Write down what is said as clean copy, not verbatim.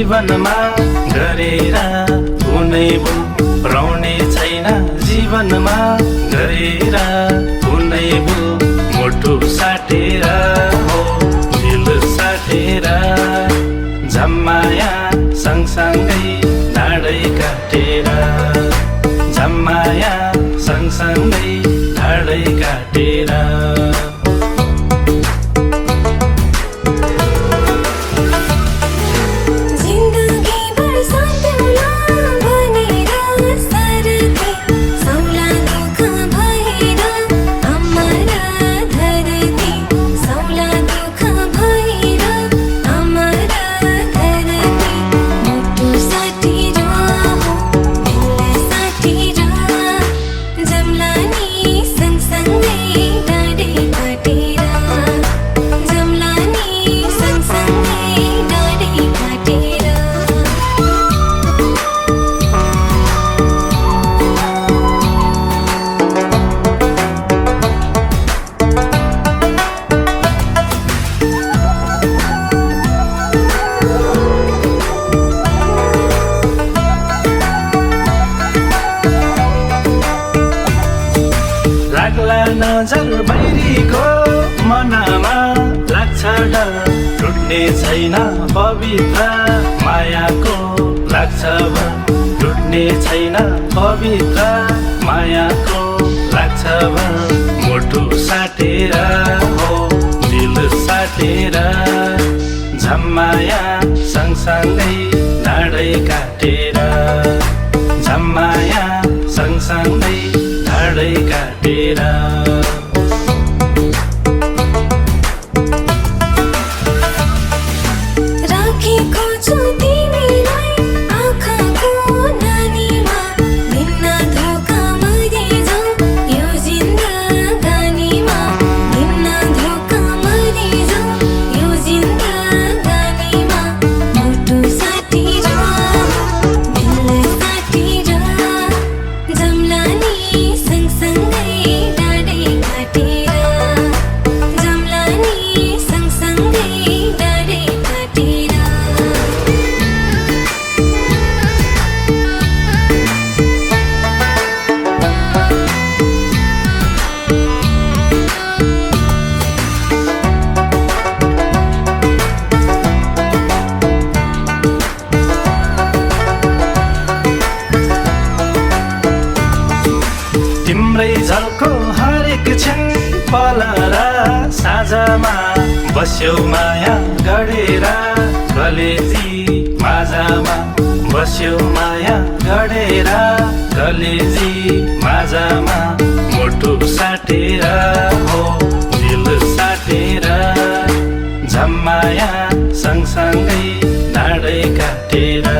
जीवनमा गरेर कुनै भुल पुर्याउने छैन जीवनमा गरेर कुनै भुल मुटु साटेर हो दिल साटेर झम्माया सँगसँगै ढाडै काटेर झम्माया सँगसँगै ढाडै काटेर नजर बैरीको मनमा लाग्छ डर टुट्ने छैन पवित्र मायाको लाग्छ भर टुट्ने छैन पवित्र मायाको लाग्छ भर मुटु साटेर हो दिल साटेर झम्माया सँगसँगै ढाडै काटेर झम्माया सँगसँगै ढाडै काटेर राखेको छु तिमीलाई आँखाको नानीमा निन्न धोका मरि जाऊ यो जिन्दगानीमा निन्न धोका मरि जाऊ यो जिन्दगानीमा मुटु साटेर दिल साटेर जम्ला नि सँगसँगै ढाडै काटेर जम्ला नि सँगसँगै ढाडै काटेर तिम्रै झल्को हरेक क्षण पल र साँझमा बस्यौ माया गढेर कलेजी माझमा बस्यौ माया गढेर कलेजी माझमा मुटु साटेर हो दिल साटेर झम्माया सँगसँगै ढाडै काटेर